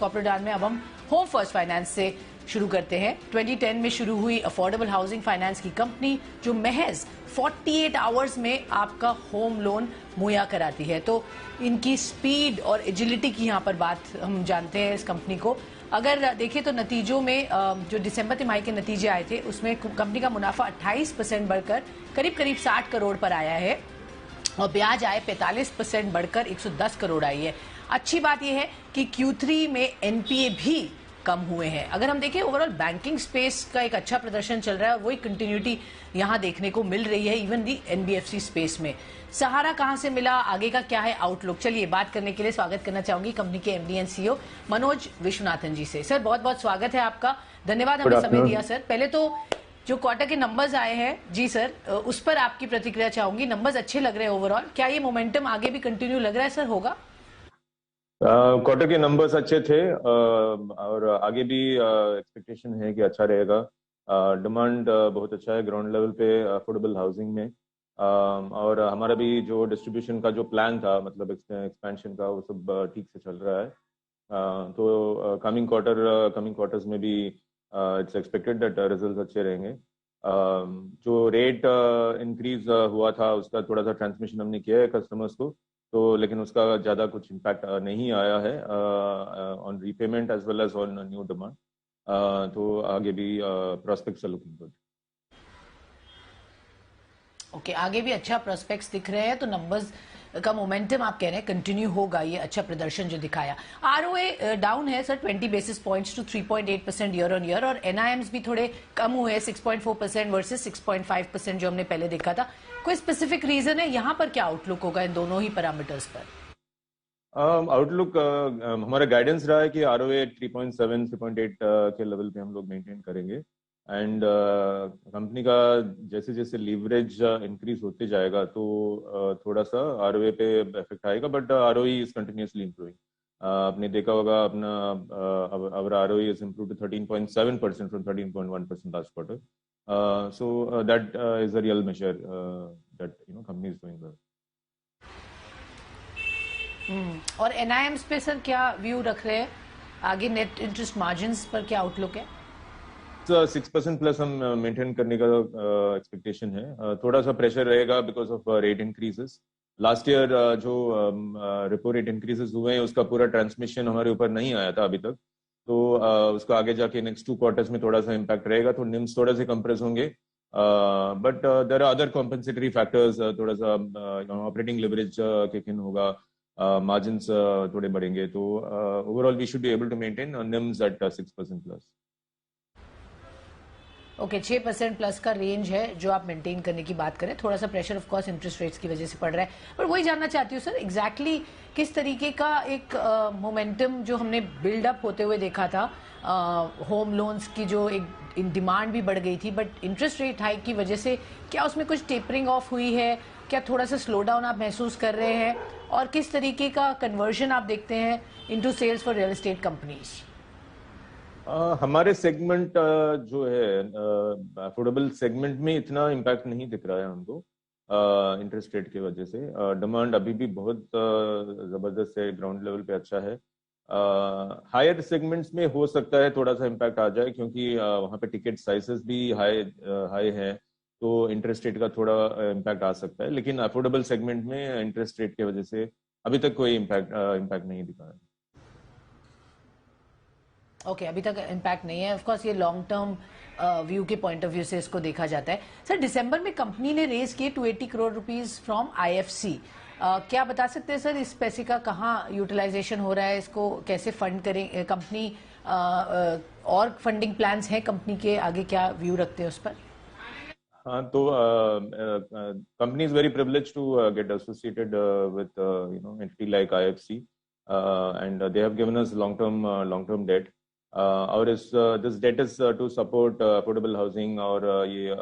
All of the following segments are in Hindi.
कॉर्पोरेट डाल में अब हम होम फर्स्ट फाइनेंस से शुरू करते हैं। 2010 में शुरू हुई अफोर्डेबल हाउसिंग फाइनेंस की कंपनी जो महज 48 आवर्स में आपका होम लोन मुहैया कराती है। तो इनकी स्पीड और एजिलिटी की यहाँ पर बात हम जानते हैं इस कंपनी को। अगर देखें तो नतीजों में जो दिसंबर तिमाही के नतीजे आए थे उसमें कंपनी का मुनाफा 28% बढ़कर करीब करीब 60 करोड़ पर आया है और ब्याज आय 45% बढ़कर 110 करोड़ आई है। अच्छी बात यह है कि Q3 में एनपीए भी कम हुए हैं। अगर हम देखें ओवरऑल बैंकिंग स्पेस का एक अच्छा प्रदर्शन चल रहा है और वही कंटिन्यूटी यहां देखने को मिल रही है इवन दी एनबीएफसी स्पेस में। सहारा कहां से मिला, आगे का क्या है आउटलुक, चलिए बात करने के लिए स्वागत करना चाहूंगी कंपनी के MD and CEO Manoj Vishwanathan ji से। सर बहुत बहुत स्वागत है आपका, धन्यवाद हमें समय दिया। सर पहले तो जो क्वार्टर के नंबर्स आए हैं जी सर, उस पर आपकी प्रतिक्रिया चाहूंगी। नंबर्स अच्छे लग रहे हैं ओवरऑल, क्या ये मोमेंटम आगे भी कंटिन्यू लग रहा है सर? होगा क्वार्टर के नंबर्स अच्छे थे और आगे भी एक्सपेक्टेशन है कि अच्छा रहेगा। डिमांड बहुत अच्छा है ग्राउंड लेवल पे अफोर्डेबल हाउसिंग में, और हमारा भी जो डिस्ट्रीब्यूशन का जो प्लान था, मतलब एक्सपेंशन का, वो सब ठीक से चल रहा है। तो कमिंग क्वार्टर्स में भी इट्स एक्सपेक्टेड दैट रिजल्ट्स अच्छे रहेंगे। जो रेट इंक्रीज हुआ था उसका थोड़ा सा ट्रांसमिशन हमने किया है कस्टमर्स को, तो लेकिन उसका ज़्यादा कुछ इम्पैक्ट नहीं आया है on repayment as well as on new demand. तो आगे भी prospects are looking good. Okay, आगे भी अच्छा प्रोस्पेक्ट्स दिख रहे हैं, तो नंबर्स का मोमेंटम आप कह रहे हैं कंटिन्यू होगा, ये अच्छा प्रदर्शन जो दिखाया। आरओए डाउन है sir 20 basis points to 3.8% year on year, और एनआईएम्स भी थोड़े कम हुए हैं 6.4% वर्सेस 6.5% जो हमने पहले देखा था। कोई स्पेसिफिक रीजन है यहाँ पर? क्या आउटलुक होगा इन दोनों ही पैरामीटर्स पर? आउटलुक हमारा गाइडेंस रहा है कि आरओए 3.7 3.8 के लेवल पे हम लोग मेंटेन करेंगे। एंड कंपनी का जैसे जैसे लीवरेज इंक्रीज होते जाएगा तो थोड़ा सा आरओए पे इफेक्ट आएगा, but ROE is continuously improving. आपने देखा होगा अपना our ROE is improved to 13.7% from 13.1% last quarter. So that is a real measure that company is doing well. और एनआईएम्स पे सर क्या व्यू रख रहे हैं आगे? नेट इंटरेस्ट मार्जिन्स पर क्या आउटलुक है? 6% प्लस हम मेंटेन करने का एक्सपेक्टेशन है। थोड़ा सा प्रेशर रहेगा because of rate increases. Last year जो रेपो रेट इंक्रीजेस हुए हैं उसका पूरा ट्रांसमिशन हमारे ऊपर नहीं आया था अभी तक, तो उसका आगे जाके नेक्स्ट 2 क्वार्टर्स में थोड़ा सा इम्पैक्ट रहेगा, तो निम्स थोड़ा से कंप्रेस होंगे। But there are other compensatory factors, थोड़ा सा ऑपरेटिंग लेवरेज किक इन होगा, मार्जिन्स थोड़े बढ़ेंगे, तो overall we should be able to maintain NIMs at 6% plus. Okay, 6% plus का रेंज है जो आप मेंटेन करने की बात करें। थोड़ा सा pressure of course interest rates की वजह से पड़ रहा है, पर वही जानना चाहती हूँ सर एग्जैक्टली किस तरीके का एक मोमेंटम जो हमने बिल्डअप होते हुए देखा था। होम लोन्स की जो एक डिमांड भी बढ़ गई थी, बट इंटरेस्ट रेट हाइक की वजह से क्या उसमें कुछ टेपरिंग ऑफ हुई है? क्या थोड़ा सा स्लो डाउन आप महसूस कर रहे हैं? और किस तरीके का कन्वर्जन आप देखते हैं into sales for real estate companies? हमारे सेगमेंट जो है अफोर्डेबल सेगमेंट में इतना इम्पैक्ट नहीं दिख रहा है हमको इंटरेस्ट रेट की वजह से। डिमांड अभी भी बहुत जबरदस्त है, ग्राउंड लेवल पे अच्छा है। हायर सेगमेंट्स में हो सकता है थोड़ा सा इम्पैक्ट आ जाए, क्योंकि वहाँ पे टिकट साइजेस भी हाई है, तो इंटरेस्ट रेट का थोड़ा इम्पैक्ट आ सकता है। लेकिन अफोर्डेबल सेगमेंट में इंटरेस्ट रेट की वजह से अभी तक कोई इम्पैक्ट नहीं दिखा है। ओके, अभी तक इम्पैक्ट नहीं है। ऑफ कोर्स ये लॉन्ग टर्म व्यू के पॉइंट ऑफ व्यू से इसको देखा जाता है। सर दिसंबर में कंपनी ने रेज किए 280 करोड़ रुपीस फ्रॉम आईएफसी। क्या बता सकते हैं सर इस पैसे का कहाँ यूटिलाइजेशन हो रहा है, इसको कैसे फंड करें कंपनी, और फंडिंग प्लान्स हैं कंपनी के, आगे क्या व्यू रखते हैं उस पर? हाँ, तो company is very privileged to get associated with entity like IFC, and they have given us long term debt, और this debt is to support affordable housing, और ये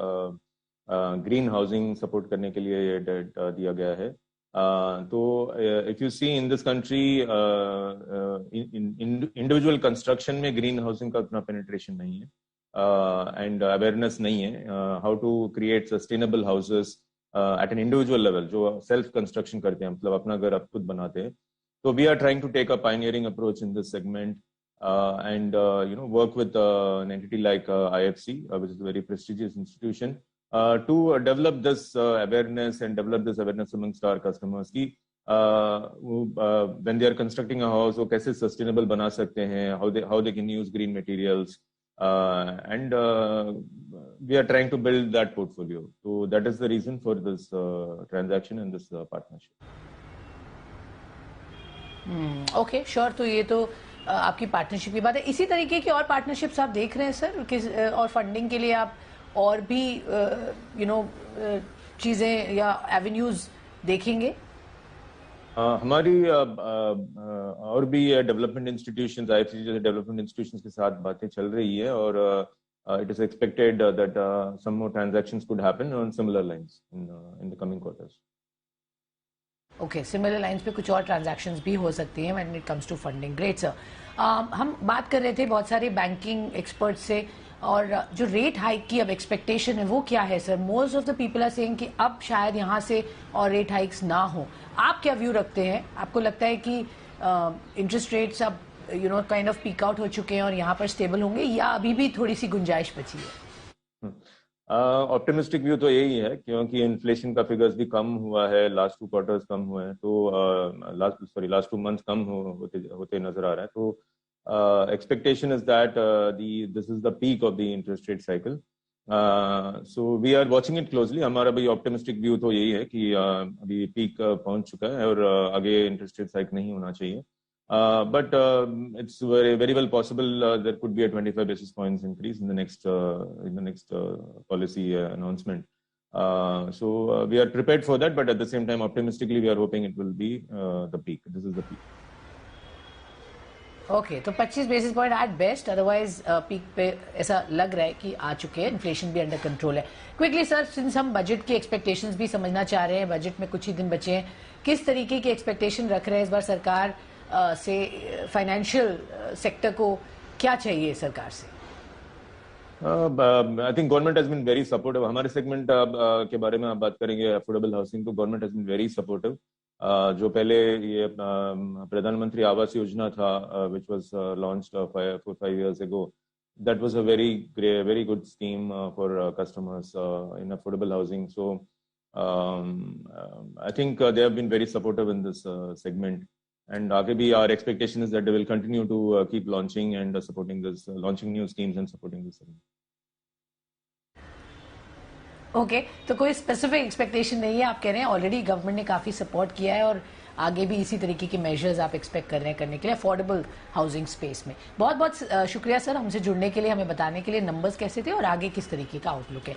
ग्रीन हाउसिंग सपोर्ट करने के लिए ये डेट दिया गया है। तो if you see in this country individual construction में ग्रीन हाउसिंग का उतना पेनिट्रेशन नहीं है, एंड अवेयरनेस नहीं है how to create sustainable houses at an individual level, जो सेल्फ कंस्ट्रक्शन करते हैं, मतलब अपना घर आप खुद बनाते हैं। So we are trying to take a pioneering approach in this segment and work with an entity like IFC, which is a very prestigious institution, to develop this awareness and develop this awareness amongst our customers कि when they are constructing a house, वो कैसे sustainable बना सकते हैं, how they can use green materials, and we are trying to build that portfolio. So that is the reason for this transaction and this partnership. Okay sure. तो ये तो आपकी पार्टनरशिप की बात है। इसी तरीके की और पार्टनरशिप्स आप देख रहे हैं सर, और फंडिंग के लिए आप और भी चीजें या एवेन्यूज देखेंगे? हमारी और भी डेवलपमेंट इंस्टीट्यूशंस, आईएफसी जैसे डेवलपमेंट इंस्टीट्यूशंस के साथ बातें चल रही है और it is expected that some more transactions could happen on similar lines in the coming quarters. Okay, similar lines पे कुछ और ट्रांजैक्शंस भी हो सकती हैं when it comes to funding. Great sir. हम बात कर रहे थे बहुत सारे बैंकिंग एक्सपर्ट्स से, और जो रेट हाइक की अब एक्सपेक्टेशन है वो क्या है sir? Most of the people are saying कि अब शायद यहाँ से और रेट हाइक्स ना हो। आप क्या व्यू रखते हैं? आपको लगता है कि इंटरेस्ट रेट्स अब काइंड ऑफ पीक आउट हो चुके हैं और यहाँ पर स्टेबल होंगे, या अभी भी थोड़ी सी गुंजाइश बची है? ऑप्टिमिस्टिक व्यू तो यही है, क्योंकि इन्फ्लेशन का फिगर्स भी कम हुआ है, लास्ट 2 क्वार्टर्स कम हुए हैं, तो लास्ट 2 मंथ्स कम होते नजर आ रहा है। तो expectation is that this is the peak of the interest rate cycle, so we are watching it closely. हमारा भी ऑप्टिमिस्टिक व्यू तो यही है कि अभी पीक पहुंच चुका है और आगे इंटरेस्ट रेट हाइक नहीं होना चाहिए, but it's very well possible there could be a 25 basis points increase in the next policy announcement. So we are prepared for that, but at the same time, optimistically, we are hoping it will be the peak. This is the peak. Okay, तो 25 basis point at best, otherwise peak पे ऐसा लग रहा है कि आ चुके हैं, इन्फ्लेशन भी अंडर कंट्रोल है। क्विकली सर, सिंस हम बजट की एक्सपेक्टेशंस भी समझना चाह रहे हैं, बजट में कुछ ही दिन बचे हैं, किस तरीके की एक्सपेक्टेशन रख रहे हैं इस बार सरकार से? फाइनेंशियल सेक्टर को क्या चाहिए सरकार से? I think government has been very supportive. हमारे सेगमेंट के बारे में आप बात करेंगे, अफोर्डेबल हाउसिंग, तो government has been very supportive. जो पहले ये प्रधानमंत्री आवास योजना था, which was launched 4-5 years ago, that was a very good scheme for customers in affordable housing. So I think they have been very supportive in this segment, and आगे भी our expectation is that they will continue to keep launching and supporting this, launching new schemes and supporting this segment. Okay, तो कोई स्पेसिफिक एक्सपेक्टेशन नहीं है, आप कह रहे हैं ऑलरेडी गवर्नमेंट ने काफी सपोर्ट किया है और आगे भी इसी तरीके के मेजर्स आप एक्सपेक्ट कर रहे हैं करने के लिए अफोर्डेबल हाउसिंग स्पेस में। बहुत बहुत शुक्रिया सर हमसे जुड़ने के लिए, हमें बताने के लिए नंबर्स कैसे थे और आगे किस तरीके का आउटलुक है।